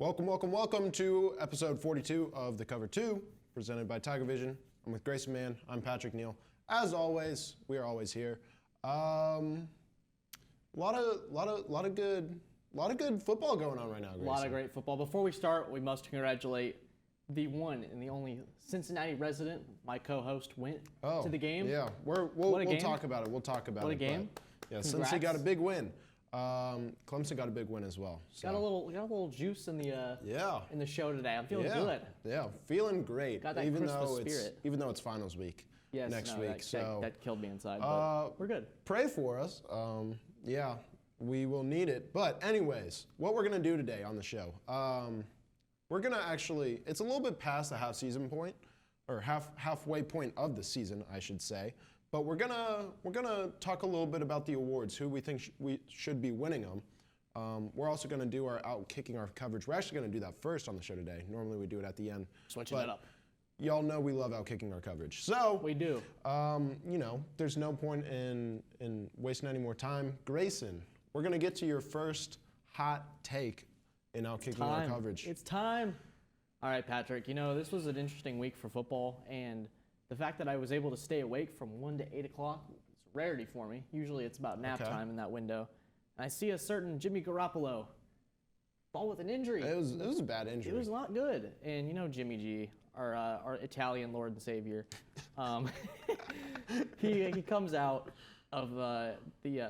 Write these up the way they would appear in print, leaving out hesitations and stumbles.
Welcome to episode 42 of The Cover 2, presented by TigerVision. I'm with Grayson Mann. I'm Patrick Neal. As always, we are always here. Lot of good football going on right now, Grayson. A lot of great football. Before we start, we must congratulate the one and the only Cincinnati resident. My co-host went to the game. Yeah, we'll talk about it. We'll talk about it. What a game! Yeah, Cincy got a big win. Clemson got a big win as well. So. Got a little juice in the show today. I'm feeling good. Yeah, feeling great. Got that Christmas spirit. Even though it's finals week next week. That killed me inside. But we're good. Pray for us. Yeah, we will need it. But anyways, what we're gonna do today on the show, we're gonna actually. It's a little bit past the half-season point, or halfway point of the season, I should say. But we're gonna talk a little bit about the awards, who we think we should be winning them. We're also gonna do our out-kicking our coverage. We're actually gonna do that first on the show today. Normally we do it at the end. Switching it up. Y'all know we love out-kicking our coverage. So we do. There's no point in wasting any more time. Grayson, we're gonna get to your first hot take in out-kicking our coverage. It's time. All right, Patrick. This was an interesting week for football, and the fact that I was able to stay awake from 1 to 8 o'clock is a rarity for me. Usually it's about nap time in that window. And I see a certain Jimmy Garoppolo ball with an injury. It was a bad injury. It was not good. And Jimmy G, our Italian Lord and Savior, he comes out of the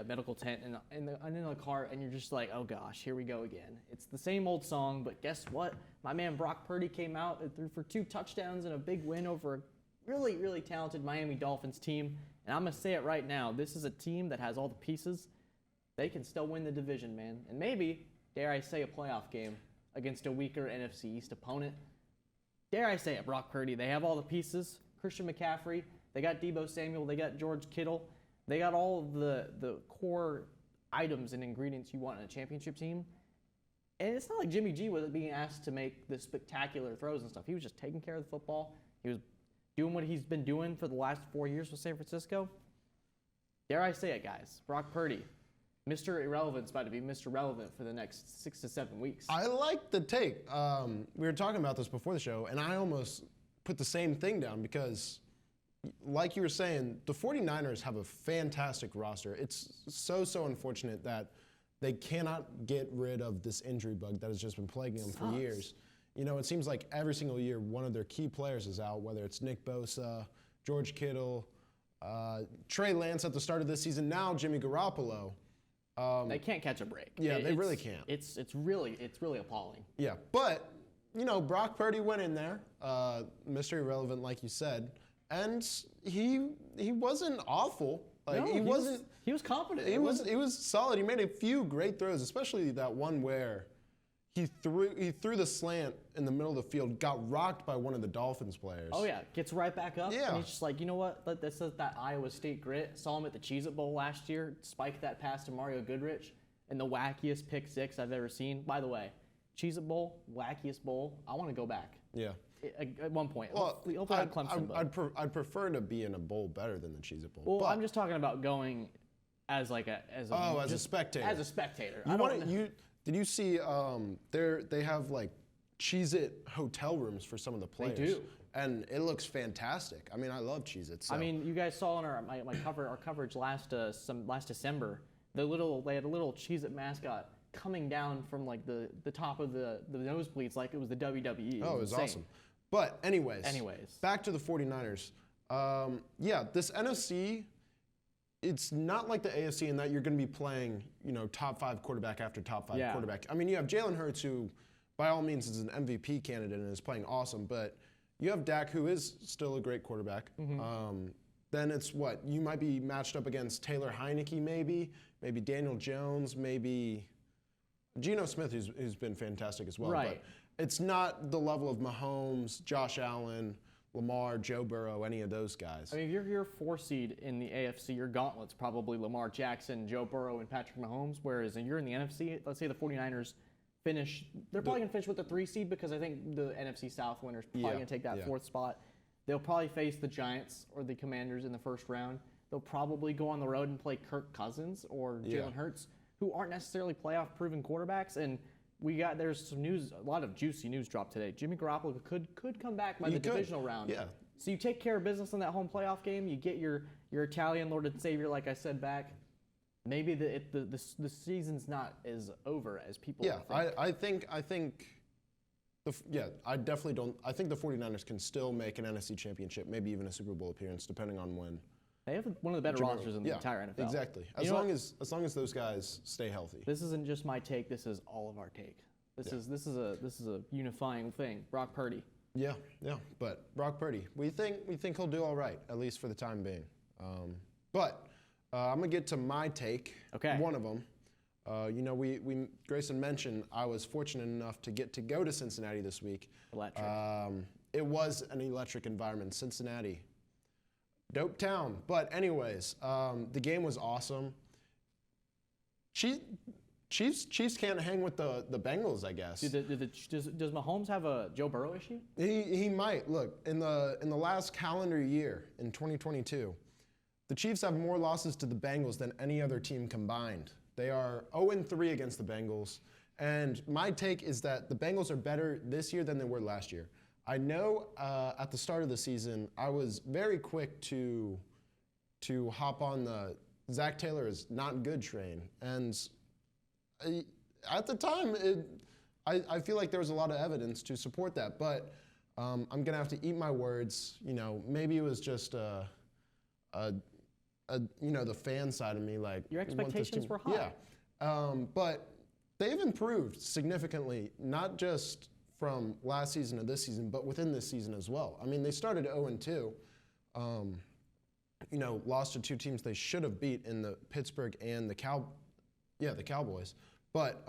medical tent and in the car, and you're just like, oh gosh, here we go again. It's the same old song, but guess what? My man Brock Purdy came out and threw for 2 touchdowns and a big win over a really, really talented Miami Dolphins team. And I'm going to say it right now. This is a team that has all the pieces. They can still win the division, man. And maybe, dare I say, a playoff game against a weaker NFC East opponent. Dare I say it, Brock Purdy. They have all the pieces. Christian McCaffrey. They got Deebo Samuel. They got George Kittle. They got all of the core items and ingredients you want in a championship team. And it's not like Jimmy G was being asked to make the spectacular throws and stuff. He was just taking care of the football. He was doing what he's been doing for the last 4 years with San Francisco. Dare I say it, guys? Brock Purdy, Mr. Irrelevant's about to be Mr. Relevant for the next 6 to 7 weeks. I like the take. We were talking about this before the show, and I almost put the same thing down because, like you were saying, the 49ers have a fantastic roster. It's so unfortunate that they cannot get rid of this injury bug that has just been plaguing them for years. It seems like every single year one of their key players is out, whether it's Nick Bosa, George Kittle, Trey Lance at the start of this season, now Jimmy Garoppolo. They can't catch a break. Yeah, they really can't. It's really appalling. Yeah, but, Brock Purdy went in there, Mr. Irrelevant, like you said, and he wasn't awful. He was competent. He was solid. He made a few great throws, especially that one where he threw the slant in the middle of the field, got rocked by one of the Dolphins players. Oh, yeah. Gets right back up. Yeah. And he's just like, you know what? This is that Iowa State grit. Saw him at the Cheez-It Bowl last year. Spiked that pass to Mario Goodrich. And the wackiest pick six I've ever seen. By the way, Cheez-It Bowl, wackiest bowl. I want to go back. Yeah. At one point. Well, hopefully not Clemson. I'd prefer to be in a bowl better than the Cheez-It Bowl. Well, I'm just talking about going as a spectator. As a spectator. Did you see they have like Cheez-It hotel rooms for some of the players? They do. And it looks fantastic. I mean, I love Cheez-It. So. I mean, you guys saw in our coverage last December, they had a little Cheez-It mascot coming down from like the top of the nosebleeds like it was the WWE. It was awesome. But anyways, back to the 49ers. This NFC, it's not like the AFC in that you're going to be playing, top 5 quarterback after top 5 quarterback. I mean, you have Jalen Hurts, who by all means is an MVP candidate and is playing awesome, but you have Dak, who is still a great quarterback. Mm-hmm. Then it's you might be matched up against Taylor Heineke maybe Daniel Jones, maybe Geno Smith, who's been fantastic as well. Right. But it's not the level of Mahomes, Josh Allen, Lamar, Joe Burrow, any of those guys. I mean, if you're 4 seed in the AFC, your gauntlet's probably Lamar Jackson, Joe Burrow, and Patrick Mahomes, whereas if you're in the NFC, let's say the 49ers they're probably going to finish with the 3 seed because I think the NFC South winner's probably going to take that 4th spot. They'll probably face the Giants or the Commanders in the first round. They'll probably go on the road and play Kirk Cousins or Jalen Hurts, who aren't necessarily playoff-proven quarterbacks. And there's some news, a lot of juicy news dropped today. Jimmy Garoppolo could come back by the divisional round. Yeah. So you take care of business in that home playoff game. You get your Italian Lord and Savior, like I said, back. Maybe the season's not as over as people think. I think I definitely don't. I think the 49ers can still make an NFC championship, maybe even a Super Bowl appearance, depending on when. They have one of the better rosters in the entire NFL. Exactly. As long as those guys stay healthy. This isn't just my take. This is all of our take. This is a unifying thing. Brock Purdy. Yeah. But Brock Purdy, we think he'll do all right, at least for the time being. But I'm gonna get to my take. Okay. One of them. Grayson mentioned I was fortunate enough to get to go to Cincinnati this week. Electric. It was an electric environment. Cincinnati, dope town. But anyways, the game was awesome. Chiefs can't hang with the Bengals, I guess. Does Mahomes have a Joe Burrow issue? He might. Look, in the last calendar year, in 2022, the Chiefs have more losses to the Bengals than any other team combined. They are 0-3 against the Bengals. And my take is that the Bengals are better this year than they were last year. I know at the start of the season, I was very quick to hop on the Zach Taylor is not good train. And at the time, I feel like there was a lot of evidence to support that. But I'm going to have to eat my words. Maybe it was just the fan side of me, like your expectations were high. Yeah, but they've improved significantly, not just from last season to this season, but within this season as well. I mean, they started 0-2, lost to two teams they should have beat in the Pittsburgh and the Cowboys. But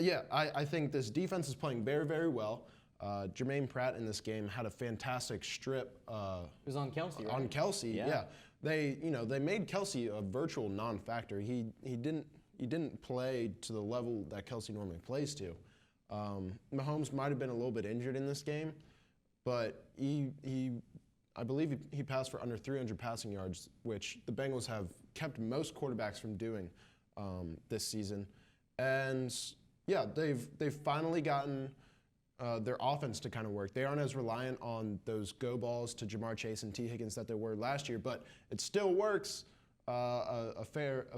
I think this defense is playing very, very well. Jermaine Pratt in this game had a fantastic strip. It was on Kelsey, right? On Kelsey, yeah. They made Kelsey a virtual non-factor. He didn't play to the level that Kelsey normally plays to. Mahomes might have been a little bit injured in this game, but I believe he passed for under 300 passing yards, which the Bengals have kept most quarterbacks from doing this season. And yeah, they've finally gotten their offense to kind of work. They aren't as reliant on those go balls to Jamar Chase and T. Higgins that they were last year, but it still works a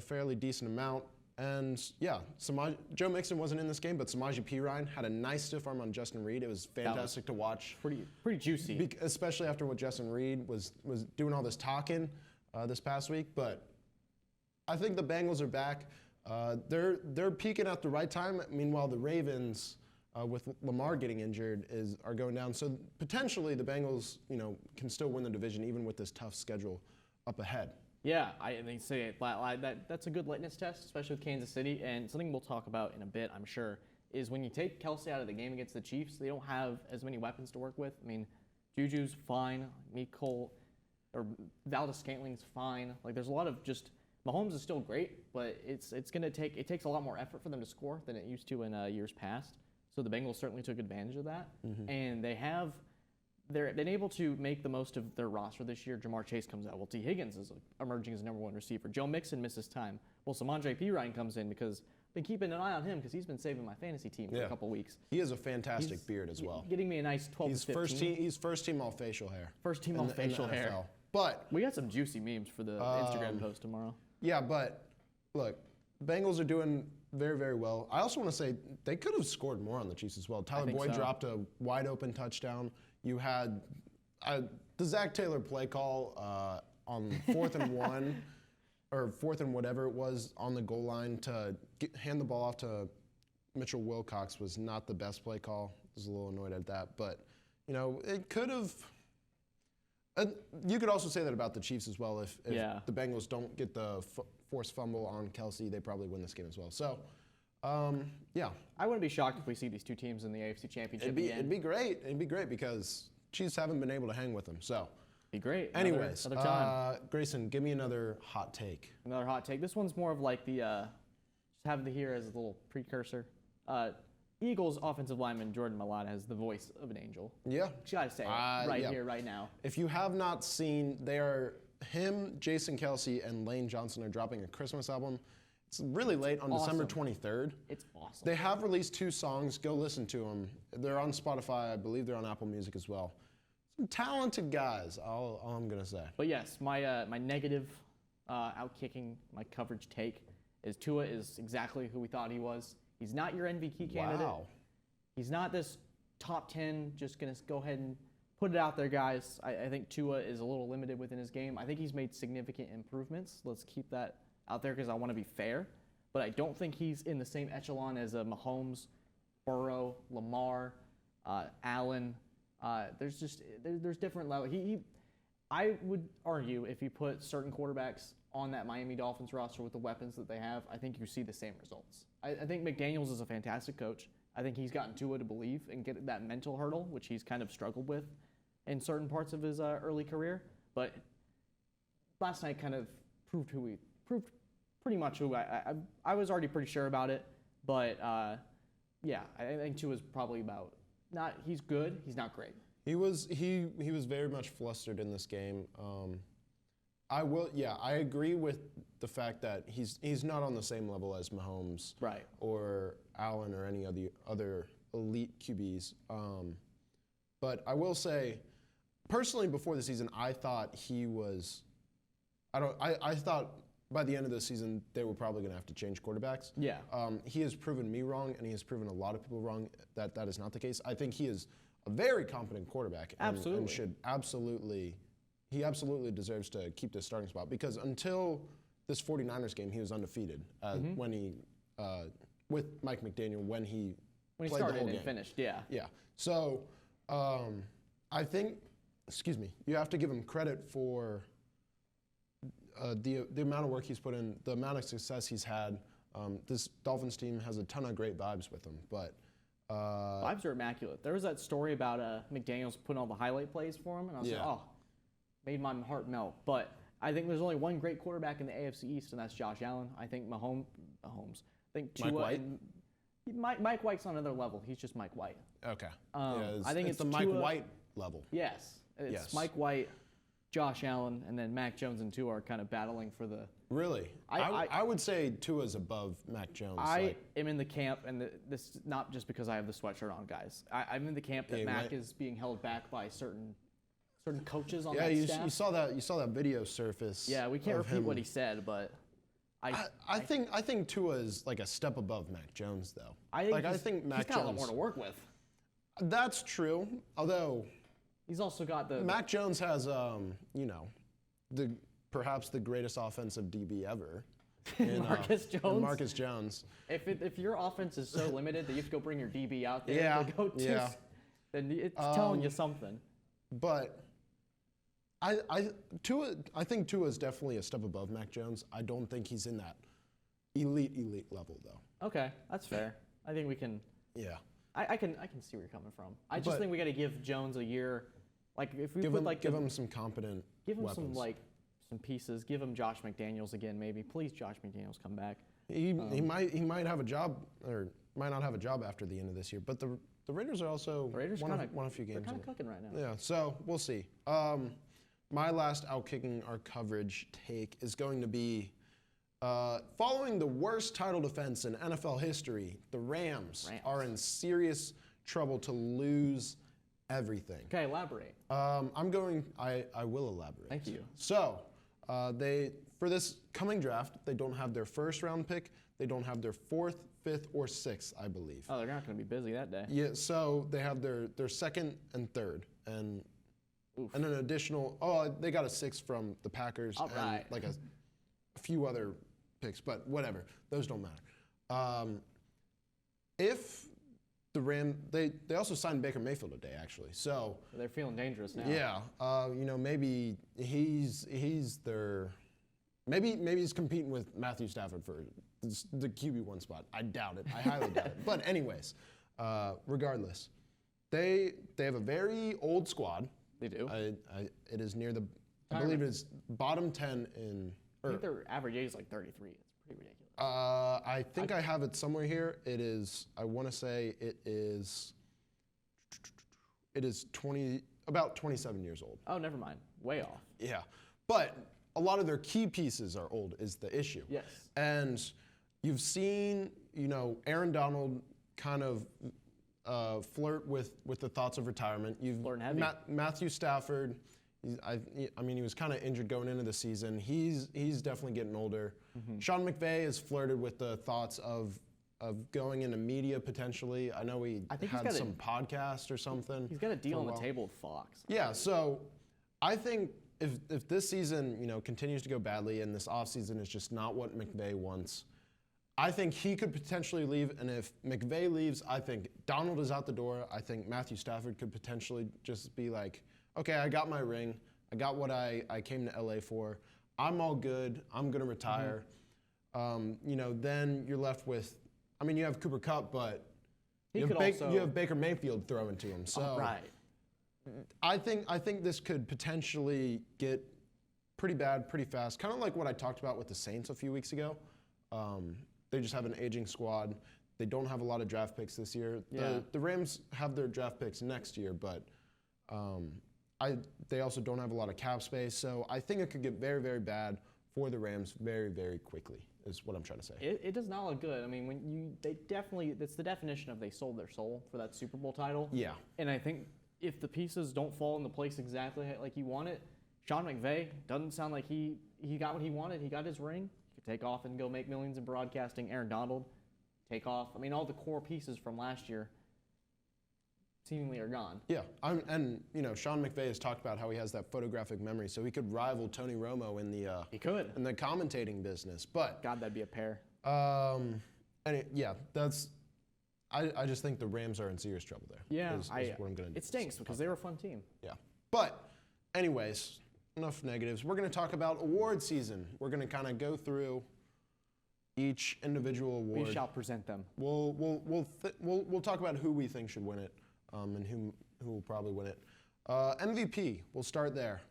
fairly decent amount. And yeah, Joe Mixon wasn't in this game, but Samaje Perine had a nice stiff arm on Justin Reed. It was fantastic to watch. Pretty juicy. Especially after what Justin Reed was doing all this talking this past week. But I think the Bengals are back. They're peaking at the right time. Meanwhile, the Ravens, with Lamar getting injured, are going down. So potentially the Bengals, can still win the division even with this tough schedule up ahead. Yeah, I think that's a good litmus test, especially with Kansas City. And something we'll talk about in a bit, I'm sure, is when you take Kelsey out of the game against the Chiefs, they don't have as many weapons to work with. I mean, Juju's fine, Valdez-Scantling's fine. Like, there's a lot of just Mahomes is still great, but it takes a lot more effort for them to score than it used to in years past. So the Bengals certainly took advantage of that, and they're been able to make the most of their roster this year. Jamar Chase comes out. Well, T. Higgins is emerging as number one receiver. Joe Mixon misses time. Well, Samaje Perine comes in because I've been keeping an eye on him because he's been saving my fantasy team for a couple weeks. He has a fantastic beard as well. Getting me a nice 12 to 15. He's first team all facial hair. First team all facial hair. But we got some juicy memes for the Instagram post tomorrow. Yeah, but look, Bengals are doing very, very well. I also want to say they could have scored more on the Chiefs as well. Tyler Boyd dropped a wide open touchdown. You had the Zach Taylor play call on 4th and 1 or 4th and whatever it was on the goal line to hand the ball off to Mitchell Wilcox was not the best play call. I was a little annoyed at that, but it could have. You could also say that about the Chiefs as well. If the Bengals don't get the forced fumble on Kelsey, they probably win this game as well. So, yeah. I wouldn't be shocked if we see these two teams in the AFC Championship again. It'd be great. It'd be great because Chiefs haven't been able to hang with them. So, be great. Anyways, another time. Grayson, give me another hot take. Another hot take. This one's more of like the just have it here as a little precursor. Eagles offensive lineman Jordan Mailata has the voice of an angel. Yeah. Just gotta say it here, right now. If you have not seen, him, Jason Kelsey, and Lane Johnson are dropping a Christmas album. It's really late on awesome. December 23rd. It's awesome. They have released 2 songs. Go listen to them. They're on Spotify. I believe they're on Apple Music as well. Some talented guys, all I'm going to say. But yes, my negative outkicking, my coverage take is Tua is exactly who we thought he was. He's not your MVP candidate. Wow. He's not this top 10, just going to go ahead and put it out there, guys. I think Tua is a little limited within his game. I think he's made significant improvements. Let's keep that out there because I want to be fair. But I don't think he's in the same echelon as Mahomes, Burrow, Lamar, Allen. There's different levels. I would argue if you put certain quarterbacks on that Miami Dolphins roster with the weapons that they have, I think you see the same results. I think McDaniels is a fantastic coach. I think he's gotten Tua to believe and get that mental hurdle, which he's kind of struggled with in certain parts of his early career. But last night kind of proved pretty much who I was already pretty sure about it. But yeah, I think Tua's probably about not. He's good. He's not great. He was very much flustered in this game. I agree with the fact that he's not on the same level as Mahomes, right, or Allen or any other elite QBs. But I will say, personally, before the season, I thought he was. I thought by the end of the season they were probably going to have to change quarterbacks. Yeah. He has proven me wrong, and he has proven a lot of people wrong that is not the case. I think he is a very competent quarterback, and should absolutely. He absolutely deserves to keep this starting spot because until this 49ers game, he was undefeated when he with Mike McDaniel when he played started the whole game. And finished. Yeah. Yeah. So I think, you have to give him credit for the amount of work he's put in, the amount of success he's had. This Dolphins team has a ton of great vibes with him, but. Vibes are immaculate. There was that story about McDaniels putting all the highlight plays for him, and I was like, oh. Made my heart melt. But I think there's only one great quarterback in the AFC East, and that's Josh Allen. I think Mahomes. I think Tua. Mike White? Mike White's on another level. He's just Mike White. Okay. I think it's the Mike White level. Yes. It's Mike White, Josh Allen, and then Mac Jones and Tua are kind of battling for the. Really? I would say Tua's above Mac Jones. I am in the camp, and this is not just because I have the sweatshirt on, guys. I'm in the camp that Mac is being held back by certain coaches on that staff. You saw that video surface. Yeah, we can't repeat what he said, but I think Tua is like a step above Mac Jones, though. I think Mac Jones. He's got a lot more to work with. That's true. Although he's also got Mac Jones has perhaps the greatest offensive DB ever. Marcus Jones. In Marcus Jones. If your offense is so limited that you have to go bring your DB out there to go to, then it's telling you something. But I think Tua is definitely a step above Mac Jones. I don't think he's in that elite level though. Okay, that's fair. I think we can. Yeah. I can see where you're coming from. I just think we got to give Jones a year. Like if we give him some competent. Give him weapons. some pieces. Give him Josh McDaniels again, maybe. Please, Josh McDaniels, come back. He might have a job or might not have a job after the end of this year. But the Raiders are also won a few games. They're kind of cooking right now. Yeah, so we'll see. My last outkicking our coverage take is going to be following the worst title defense in NFL history. The Rams are in serious trouble to lose everything. Okay, elaborate. I will elaborate. Thank you. So for this coming draft, they don't have their first round pick. They don't have their 4th, 5th, or 6th, I believe. Oh, they're not going to be busy that day. Yeah, so they have their 2nd and 3rd, and an additional. Oh, they got a 6th from the Packers and like a few other picks, but whatever. Those don't matter. If the they also signed Baker Mayfield today, actually. So they're feeling dangerous now. Yeah, maybe he's their. Maybe he's competing with Matthew Stafford for the QB1 spot. I doubt it. I highly doubt it. But anyways, regardless, they have a very old squad. They do. It is near I believe it is bottom 10 in. I think their average age is like 33. It's pretty ridiculous. I think I have it somewhere here. It is. I want to say it is. It is about 27 years old. Oh, never mind. Way off. Yeah, but a lot of their key pieces are old. Is the issue. Yes. And you've seen, Aaron Donald kind of flirt with the thoughts of retirement. Flirting heavy. Matthew Stafford, he was kind of injured going into the season. He's definitely getting older. Sean McVay has flirted with the thoughts of going into media potentially. I know he had some podcast or something. He's got a deal on the table with Fox. Yeah, so I think if this season, continues to go badly and this offseason is just not what McVay wants, I think he could potentially leave. And if McVay leaves, I think Donald is out the door. I think Matthew Stafford could potentially just be like, okay, I got my ring. I got what I came to LA for. I'm all good. I'm going to retire. Then you're left with, you have Cooper Kupp, but you have Baker Mayfield throwing to him. So right. I think this could potentially get pretty bad pretty fast. Kind of like what I talked about with the Saints a few weeks ago. They just have an aging squad. They don't have a lot of draft picks this year. Yeah. The Rams have their draft picks next year, but they also don't have a lot of cap space. So I think it could get very, very bad for the Rams very, very quickly, is what I'm trying to say. It does not look good. That's the definition of they sold their soul for that Super Bowl title. Yeah. And I think if the pieces don't fall into place exactly like you want it, Sean McVay doesn't sound like he got what he wanted. He got his ring. He could take off and go make millions in broadcasting. Aaron Donald, take off. All the core pieces from last year seemingly are gone. Yeah, Sean McVay has talked about how he has that photographic memory, so he could rival Tony Romo in the in the commentating business. But God, that'd be a pair. I just think the Rams are in serious trouble there. Yeah, is what I'm gonna. It stinks because they were a fun team. Yeah, but anyways, enough negatives. We're going to talk about award season. We're going to kind of go through each individual award. We shall present them. We'll talk about who we think should win it, and who will probably win it. MVP. We'll start there.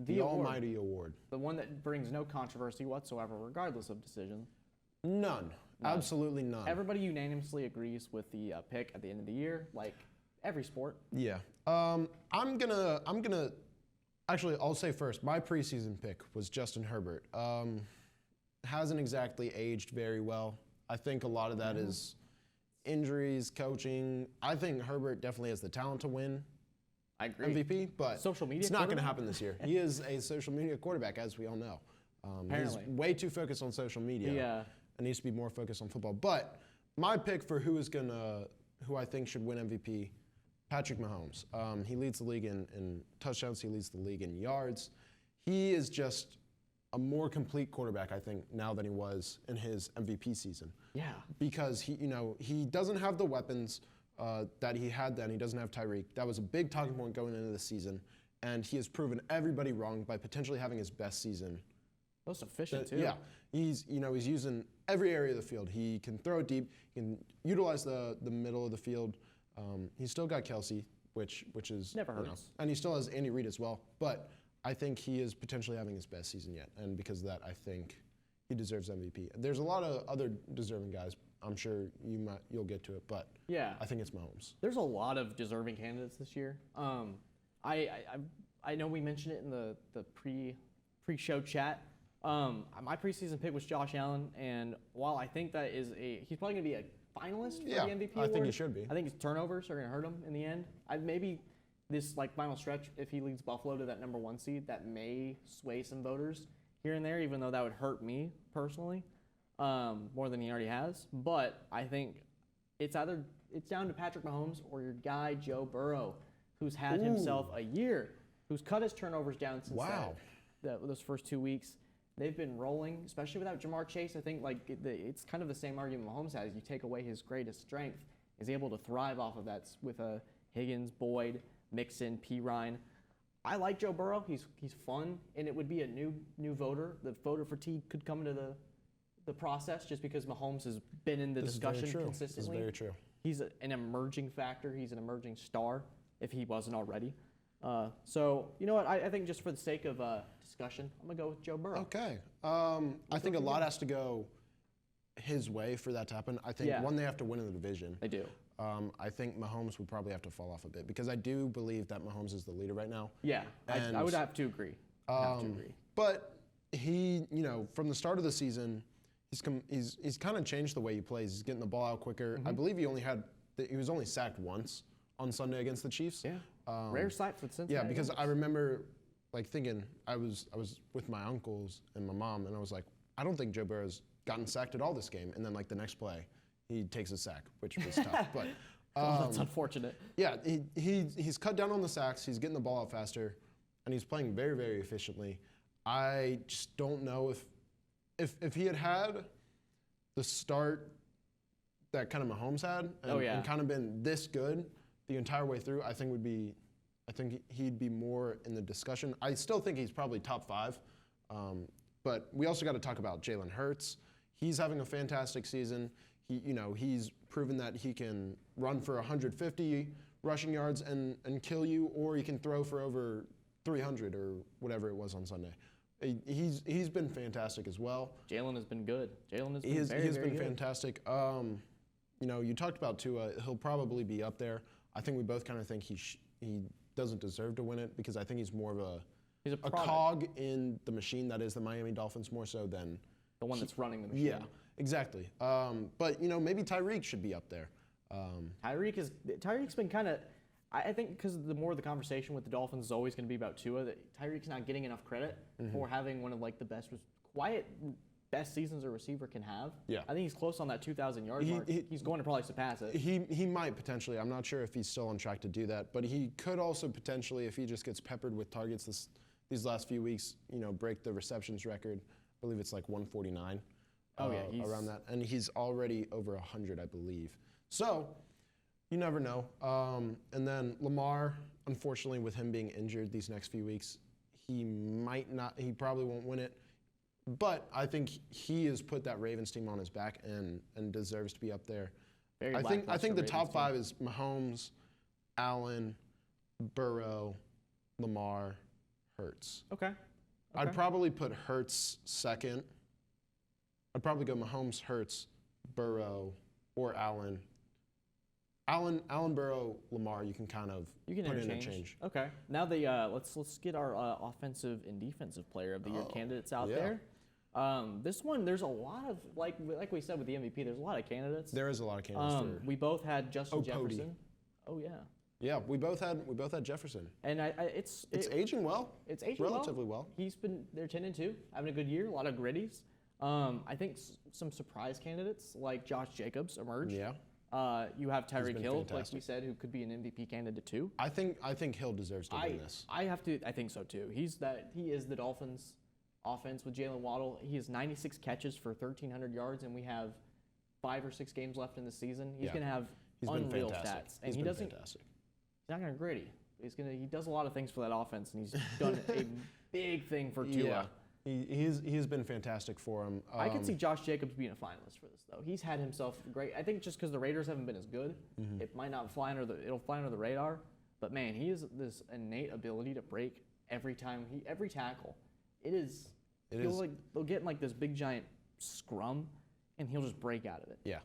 The almighty award. The one that brings no controversy whatsoever, regardless of decision. None. Absolutely none. Everybody unanimously agrees with the pick at the end of the year, like every sport. Yeah. I'm gonna. Actually, I'll say first. My preseason pick was Justin Herbert. Hasn't exactly aged very well. I think a lot of that is injuries, coaching. I think Herbert definitely has the talent to win. I agree. MVP, but social media it's not going to happen this year. He is a social media quarterback, as we all know. Apparently. He's way too focused on social media. Yeah. And needs to be more focused on football. But my pick for who I think should win MVP, Patrick Mahomes. He leads the league in touchdowns. He leads the league in yards. He is just a more complete quarterback, I think, now than he was in his MVP season. Yeah. Because he doesn't have the weapons that he had then. He doesn't have Tyreek. That was a big talking point going into the season, and he has proven everybody wrong by potentially having his best season. Most efficient too. Yeah. He's using every area of the field. He can throw it deep. He can utilize the middle of the field. He's still got Kelsey, which is never hurts. And he still has Andy Reid as well. But I think he is potentially having his best season yet, and because of that, I think he deserves MVP. There's a lot of other deserving guys. I'm sure you'll get to it, but yeah, I think it's Mahomes. There's a lot of deserving candidates this year. I know we mentioned it in the pre-show chat. My preseason pick was Josh Allen, and while I think that he's probably going to be a finalist for the MVP award. I think he should be. I think his turnovers are going to hurt him in the end. Maybe this final stretch, if he leads Buffalo to that number 1 seed, that may sway some voters here and there, even though that would hurt me personally more than he already has. But I think it's down to Patrick Mahomes or your guy Joe Burrow, who's had himself a year, who's cut his turnovers down since those first 2 weeks. They've been rolling, especially without Jamar Chase. I think it's kind of the same argument Mahomes has. You take away his greatest strength, is able to thrive off of that with Higgins, Boyd, Mixon, Pirine. I like Joe Burrow. He's fun, and it would be a new voter. The voter fatigue could come into the process just because Mahomes has been in the discussion consistently. This is very true. He's an emerging factor. He's an emerging star, if he wasn't already. So, you know what? I think just for the sake of discussion, I'm going to go with Joe Burrow. Okay. I think a lot has to go his way for that to happen. I think, one, they have to win in the division. They do. I think Mahomes would probably have to fall off a bit because I do believe that Mahomes is the leader right now. Yeah, I would have to agree. But he, from the start of the season, he's kind of changed the way he plays. He's getting the ball out quicker. I believe he was only sacked once on Sunday against the Chiefs. Yeah, rare sight for the Cincinnati. Yeah, because I remember thinking I was with my uncles and my mom, and I was like, I don't think Joe Burrow's gotten sacked at all this game. And then the next play, he takes a sack, which was tough. But that's unfortunate. Yeah, he's cut down on the sacks. He's getting the ball out faster, and he's playing very, very efficiently. I just don't know if he had the start that kind of Mahomes had, and kind of been this good the entire way through, I think he'd be more in the discussion. I still think he's probably top 5, but we also got to talk about Jalen Hurts. He's having a fantastic season. He's proven that he can run for 150 rushing yards and kill you, or he can throw for over 300 or whatever it was on Sunday. He's been fantastic as well. Jalen has been good. He's been fantastic. You talked about Tua. He'll probably be up there. I think we both kind of think he doesn't deserve to win it because I think he's more of a cog in the machine that is the Miami Dolphins more so than the one that's running the machine. Yeah, exactly. But maybe Tyreek should be up there. Tyreek's been kind of. I think because the more the conversation with the Dolphins is always going to be about Tua, that Tyreek's not getting enough credit for having one of the best seasons a receiver can have. Yeah. I think he's close on that 2,000 yard mark. He's going to probably surpass it. He might potentially. I'm not sure if he's still on track to do that, but he could also potentially, if he just gets peppered with targets these last few weeks, break the receptions record. I believe it's 149. Around that, and he's already over 100, I believe. So. You never know. And then Lamar, unfortunately, with him being injured these next few weeks, he probably won't win it. But I think he has put that Ravens team on his back and deserves to be up there. I think the top 5 is Mahomes, Allen, Burrow, Lamar, Hurts. Okay. I'd probably put Hurts second. I'd probably go Mahomes, Hurts, Burrow, or Allen. Allen, Burrow, Lamar, you can put interchange. Okay. Now let's get our offensive and defensive player of the year candidates out there. This one, there's a lot of like we said with the MVP. There's a lot of candidates. There is a lot of candidates. We both had Justin Jefferson. Pody. Oh yeah. Yeah, we both had Jefferson. And it's aging well. It's aging relatively well. They're 10-2, having a good year. A lot of gritties. I think some surprise candidates like Josh Jacobs emerged. Yeah. You have Tyreek Hill, fantastic. like we said, who could be an MVP candidate too. I think Hill deserves to win this. I think so too. He is the Dolphins' offense with Jalen Waddle. He has 96 catches for 1,300 yards, and we have 5 or 6 games left in the season. He's going to have unreal stats, and he's fantastic. He's not going to gritty. He does a lot of things for that offense, and he's done a big thing for Tua. Yeah. He's been fantastic for him. I could see Josh Jacobs being a finalist for this, though. He's had himself great. I think just because the Raiders haven't been as good, it might not fly it'll fly under the radar. But man, he has this innate ability to break every tackle. They'll get in this big giant scrum, and he'll just break out of it. Yeah.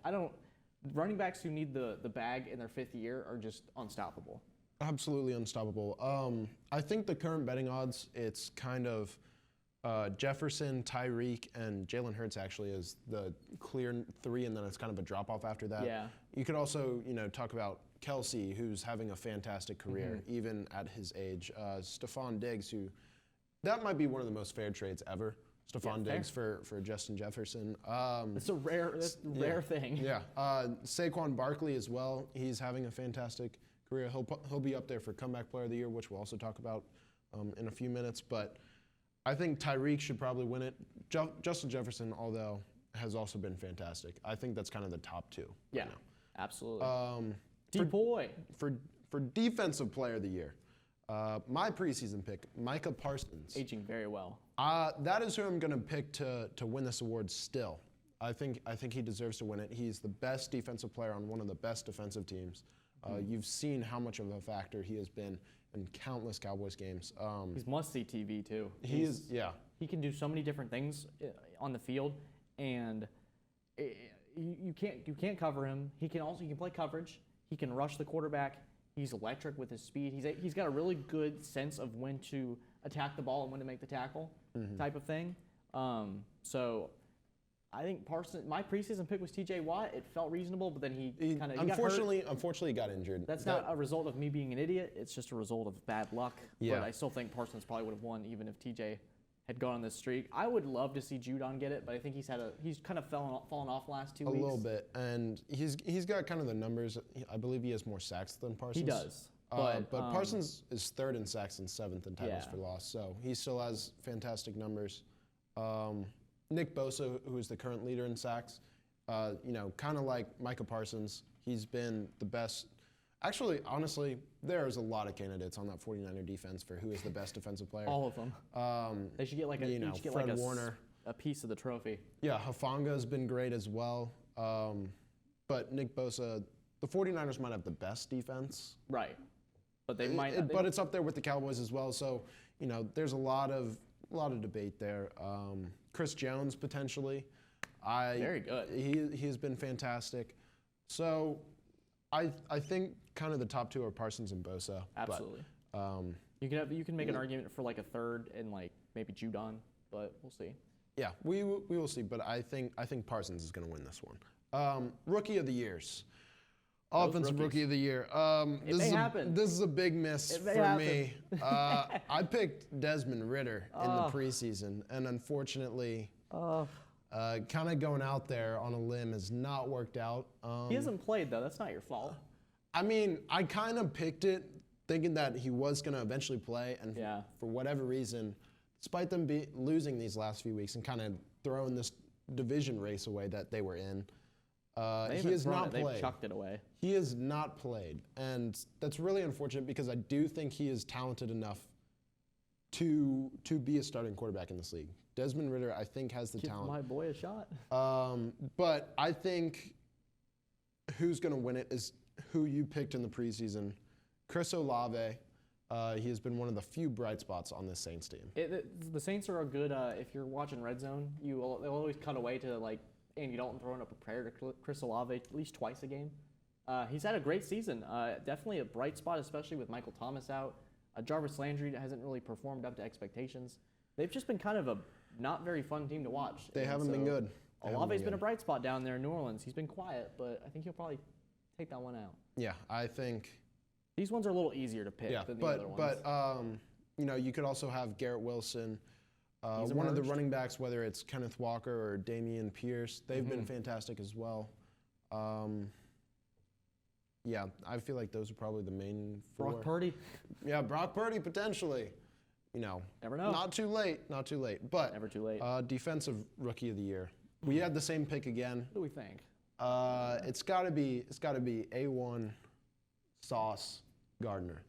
Running backs who need the bag in their 5th year are just unstoppable. Absolutely unstoppable. I think the current betting odds, it's kind of. Jefferson, Tyreek, and Jalen Hurts actually is the clear 3, and then it's kind of a drop-off after that. Yeah. You could also, talk about Kelsey, who's having a fantastic career, even at his age. Stephon Diggs, that might be one of the most fair trades ever. Stephon Diggs for Justin Jefferson. It's a rare thing. Yeah. Saquon Barkley as well. He's having a fantastic career. He'll be up there for Comeback Player of the Year, which we'll also talk about in a few minutes. But I think Tyreek should probably win it. Justin Jefferson, although, has also been fantastic. I think that's kind of the top 2 right now. Absolutely. D-boy. For Defensive Player of the Year, my preseason pick, Micah Parsons. Aging very well. That is who I'm going to pick to win this award still. I think he deserves to win it. He's the best defensive player on one of the best defensive teams. You've seen how much of a factor he has been in countless Cowboys games. He's must-see TV too. He is, yeah. He can do so many different things on the field, and you can't cover him. He can play coverage. He can rush the quarterback. He's electric with his speed. He's got a really good sense of when to attack the ball and when to make the tackle, type of thing. So I think Parsons. My preseason pick was T.J. Watt. It felt reasonable, but then he kind of unfortunately got injured. That's not a result of me being an idiot. It's just a result of bad luck. Yeah. But I still think Parsons probably would have won even if T.J. had gone on this streak. I would love to see Judon get it, but I think he's kind of fallen off last 2 weeks. A little bit, and he's got kind of the numbers. I believe he has more sacks than Parsons. He does. But Parsons is third in sacks and seventh in tackles for loss, so he still has fantastic numbers. Nick Bosa, who is the current leader in sacks, kind of like Micah Parsons, he's been the best. Actually, honestly, there's a lot of candidates on that 49er defense for who is the best defensive player. All of them. They should get like Fred Warner, a piece of the trophy. Yeah, Hafanga's been great as well. But Nick Bosa, the 49ers might have the best defense. Right. But they might. But it's up there with the Cowboys as well. So, there's a lot of debate there. Chris Jones potentially. Very good. He has been fantastic. So, I think kind of the top two are Parsons and Bosa. Absolutely. But, you can make an argument for like a third and like maybe Judon, but we'll see. Yeah, we will see. But I think Parsons is going to win this one. Rookie of the years. Offensive Rookie of the Year. This is a big miss for me. I picked Desmond Ridder in the preseason, and unfortunately, kind of going out there on a limb has not worked out. He hasn't played, though. That's not your fault. I mean, I kind of picked it thinking that he was going to eventually play, and for whatever reason, despite them losing these last few weeks and kind of throwing this division race away that they were in, he has not played. They've chucked it away. He has not played, and that's really unfortunate because I do think he is talented enough to be a starting quarterback in this league. Desmond Ridder, I think, has the talent. Give my boy a shot. But I think who's going to win it is who you picked in the preseason, Chris Olave. He has been one of the few bright spots on this Saints team. The Saints are a good. If you're watching Red Zone, they'll always cut away to like Andy Dalton throwing up a prayer to Chris Olave at least twice a game. He's had a great season. Definitely a bright spot, especially with Michael Thomas out. Jarvis Landry hasn't really performed up to expectations. They've just been kind of a not very fun team to watch. They haven't been good. Olave's been a bright spot down there in New Orleans. He's been quiet, but I think he'll probably take that one out. Yeah, I think. These ones are a little easier to pick than the other ones. But you could also have Garrett Wilson. One of the running backs, whether it's Kenneth Walker or Damian Pierce, they've been fantastic as well. Yeah, I feel like those are probably the main four. Brock Purdy? Yeah, Brock Purdy potentially. Never know. Not too late. But never too late. Defensive Rookie of the Year. We had the same pick again. What do we think? It's got to be A1 Sauce Gardner.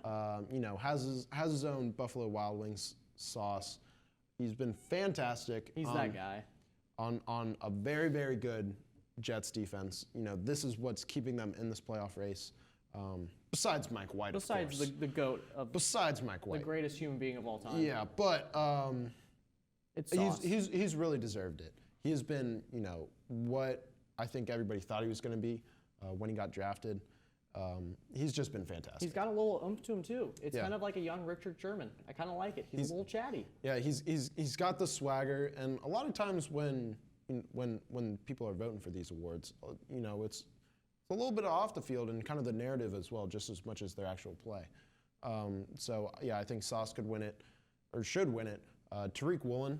Has his own Buffalo Wild Wings sauce. He's been fantastic. He's that guy. On a very, very good Jets defense. This is what's keeping them in this playoff race. Besides Mike White, of course. Besides the GOAT. Besides Mike White. The greatest human being of all time. Yeah, but it's sauce. He's really deserved it. He has been, what I think everybody thought he was going to be when he got drafted. He's just been fantastic. He's got a little oomph to him too. It's kind of like a young Richard Sherman. I kind of like it. He's a little chatty. Yeah, he's got the swagger, and a lot of times when people are voting for these awards, it's a little bit off the field and kind of the narrative as well, just as much as their actual play. So yeah, I think Sauce could win it, or should win it. Tariq Woolen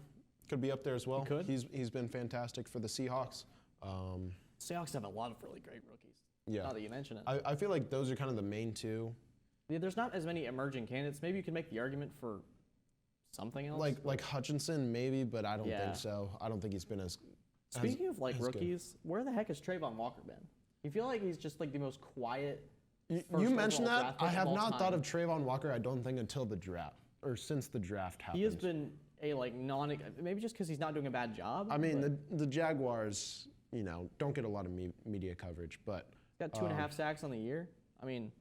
could be up there as well. He could. He's been fantastic for the Seahawks. Seahawks have a lot of really great rookies. Yeah. Now that you mention it. I feel like those are kind of the main two. Yeah, there's not as many emerging candidates. Maybe you could make the argument for something else. Like Hutchinson, maybe, but I don't think so. I don't think he's been as. Speaking of rookies, where the heck has Trayvon Walker been? You feel like he's just like the most quiet. You mentioned that. I have not thought of Trayvon Walker. I don't think until the draft or since the draft happened. He has been a maybe just because he's not doing a bad job. I mean, the Jaguars, don't get a lot of media coverage, but. Got 2.5 sacks on the year. I mean,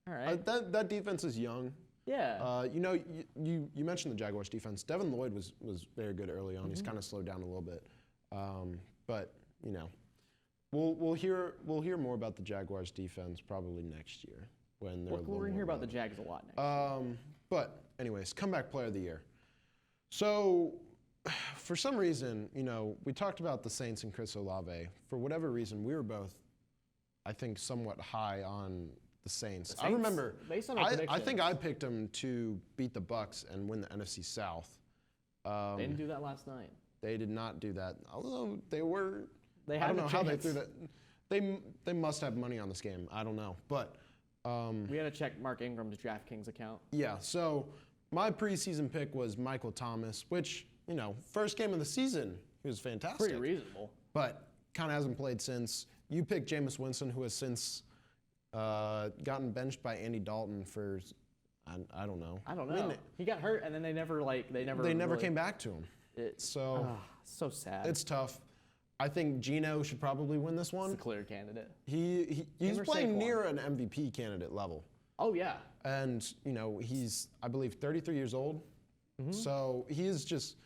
all right. That defense is young. Yeah. You mentioned the Jaguars defense. Devin Lloyd was very good early on. He's kind of slowed down a little bit, but we'll hear more about the Jaguars defense probably next year when they're. We're gonna hear about the Jags a lot next year. But anyways, comeback player of the year. So for some reason, we talked about the Saints and Chris Olave. For whatever reason, we were both, I think, somewhat high on the Saints. I remember, based on our I think I picked them to beat the Bucs and win the NFC South. They didn't do that last night. They did not do that. Although They I had don't know a how they chance. threw that. They must have money on this game. I don't know. But We had to check Mark Ingram's DraftKings account. yeah, so my preseason pick was Michael Thomas, which, first game of the season, he was fantastic. Pretty reasonable. But kind of hasn't played since. You picked Jameis Winston, who has since gotten benched by Andy Dalton for, I don't know. I don't know. He got hurt, and then they never really came back to him. So sad. it's tough. I think Geno should probably win this one. He's a clear candidate. He's or playing Saquon? near an MVP candidate level. Oh yeah. And, he's, I believe, 33 years old. So he is just,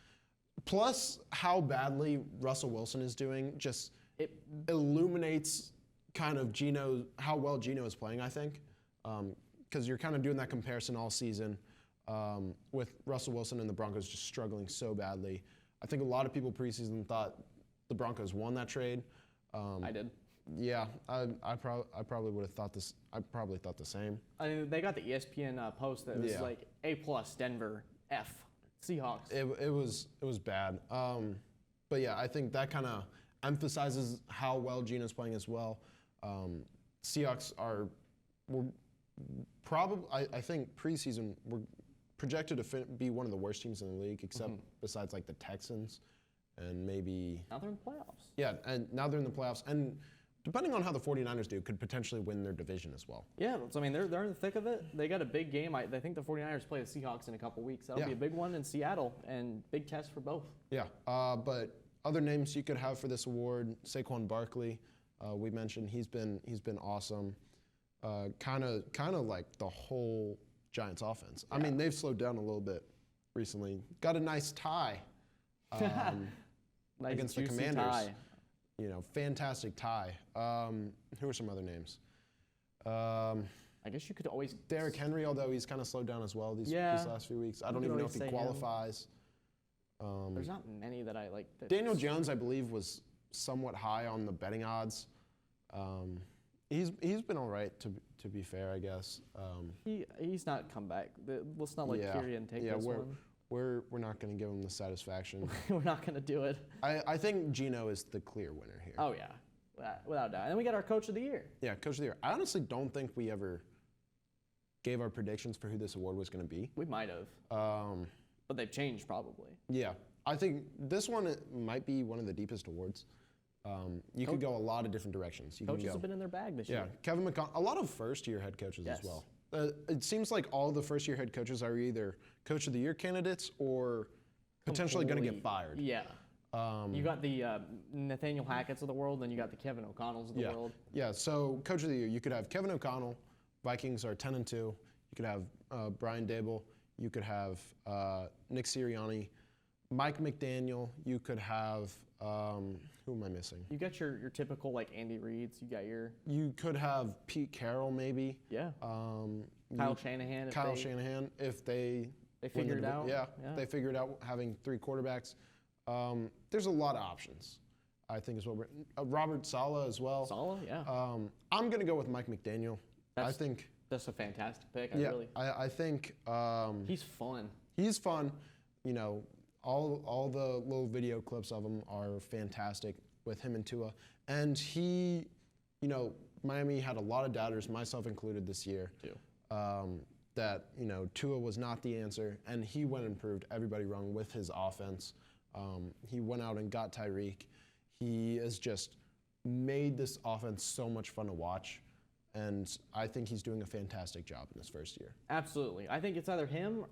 plus how badly Russell Wilson is doing, just It illuminates kind of how well Geno is playing, I think. Because you're kind of doing that comparison all season with Russell Wilson and the Broncos just struggling so badly. I think a lot of people preseason thought the Broncos won that trade. I did. Yeah, I probably would have thought this. I probably thought the same. I mean, they got the ESPN post that was Yeah. like A+ Denver, F Seahawks. It was bad. But yeah, I think that kind of emphasizes how well Geno's playing as well. Seahawks were probably, I think preseason we're projected to be one of the worst teams in the league, except besides like the Texans and maybe. Now they're in the playoffs. Yeah, and now they're in the playoffs, and depending on how the 49ers do, could potentially win their division as well. Yeah, so I mean, they're in the thick of it. They got a big game. I think the 49ers play the Seahawks in a couple weeks. That'll be a big one in Seattle, and big test for both. Yeah, but other names you could have for this award, Saquon Barkley, we mentioned he's been awesome. Kind of like the whole Giants offense. Yeah. I mean, they've slowed down a little bit recently. Got a nice tie Nice against the juicy Commanders. tie. Fantastic tie. Who are some other names? I guess you could always. Derrick Henry, although he's kind of slowed down as well these last few weeks. I don't even know if he qualifies. There's not many that I like. Daniel Jones, I believe, was somewhat high on the betting odds. He's been all right, to be fair, I guess. He's not come back. Let's not let Kyrian take this one. We're not going to give him the satisfaction. We're not going to do it. I think Geno is the clear winner here. Oh, yeah. Without a doubt. And then we got our Coach of the Year. Yeah, Coach of the Year. I honestly don't think we ever gave our predictions for who this award was going to be. We might have. But they've changed probably. Yeah. I think this one might be one of the deepest awards. You could go a lot of different directions. Coaches have been in their bag this year. Yeah, Kevin McConnell. A lot of first-year head coaches as well. It seems like all the first-year head coaches are either Coach of the Year candidates or potentially going to get fired. Yeah. You got the Nathaniel Hackett's of the world, then you got the Kevin O'Connells of the world. Yeah, so Coach of the Year, you could have Kevin O'Connell. Vikings are 10-2. You could have Brian Daboll. You could have Nick Sirianni. Mike McDaniel. You could have, who am I missing? You got your typical like Andy Reid's. You could have Pete Carroll maybe. Yeah. Kyle Shanahan. Shanahan if they figure it out. Yeah, they figured out having 3 quarterbacks. There's a lot of options, I think is what we're. Robert Saleh as well. Saleh, yeah. I'm going to go with Mike McDaniel. I think that's a fantastic pick. I think he's fun. He's fun. All the little video clips of him are fantastic with him and Tua. And he, Miami had a lot of doubters, myself included this year. Too. That, Tua was not the answer. And he went and proved everybody wrong with his offense. He went out and got Tyreek. He has just made this offense so much fun to watch. And I think he's doing a fantastic job in his first year. Absolutely. I think it's either him,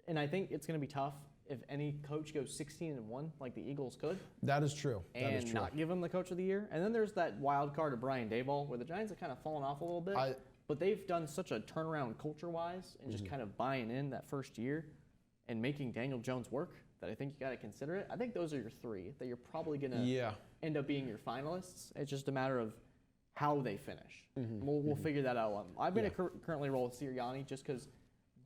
and I think it's going to be tough if any coach goes 16-1 like the Eagles could. That is true. And not give him the Coach of the Year. And then there's that wild card of Brian Daboll, where the Giants have kind of fallen off a little bit. But they've done such a turnaround culture-wise and just kind of buying in that first year and making Daniel Jones work that I think you got to consider it. I think those are your 3 that you're probably going to end up being your finalists. It's just a matter of how they finish. We'll figure that out. I'm going to currently roll with Sirianni just because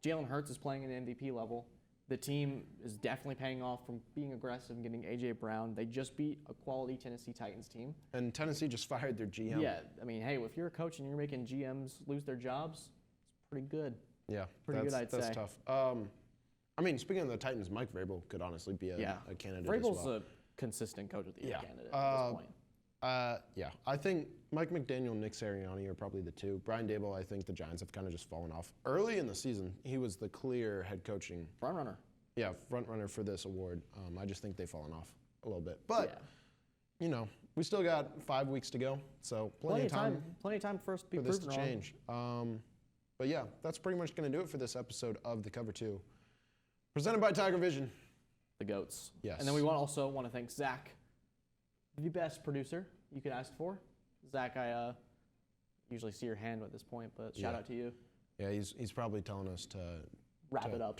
Jalen Hurts is playing at an MVP level. The team is definitely paying off from being aggressive and getting A.J. Brown. They just beat a quality Tennessee Titans team. And Tennessee just fired their GM. Yeah, I mean, hey, if you're a coach and you're making GMs lose their jobs, it's pretty good. Yeah, pretty good, I'd say. That's tough. I mean, speaking of the Titans, Mike Vrabel could honestly be a candidate Vrabel's as well. a consistent coach of the year candidate at this point. Yeah, I think Mike McDaniel, Nick Sirianni are probably the two. Brian Daboll, I think the Giants have kind of just fallen off. Early in the season, he was the clear head coaching front runner. Yeah, front runner for this award. I just think they've fallen off a little bit. But, you know, we still got 5 weeks to go, so plenty of time. Plenty of time for us to be for this to proven wrong. change. But yeah, that's pretty much going to do it for this episode of The Cover 2. Presented by TigerVision. The GOATs. Yes. And then we also want to thank Zach, the best producer you could ask for. Zach, I usually see your hand at this point, but shout out to you. Yeah, he's probably telling us to wrap it up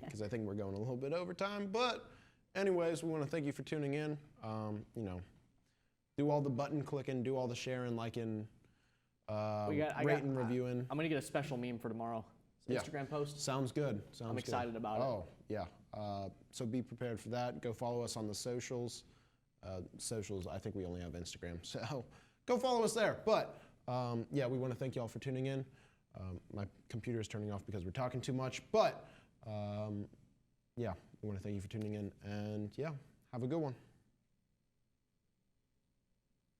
because I think we're going a little bit over time. But anyways, we want to thank you for tuning in. You know, do all the button clicking, do all the sharing, liking, rating, reviewing. I'm going to get a special meme for tomorrow. Instagram post. Sounds good. I'm excited about it. Oh, yeah. So be prepared for that. Go follow us on the socials. I think we only have Instagram. So go follow us there. But, yeah, we want to thank you all for tuning in. My computer is turning off because we're talking too much. But, yeah, we want to thank you for tuning in. And, yeah, have a good one.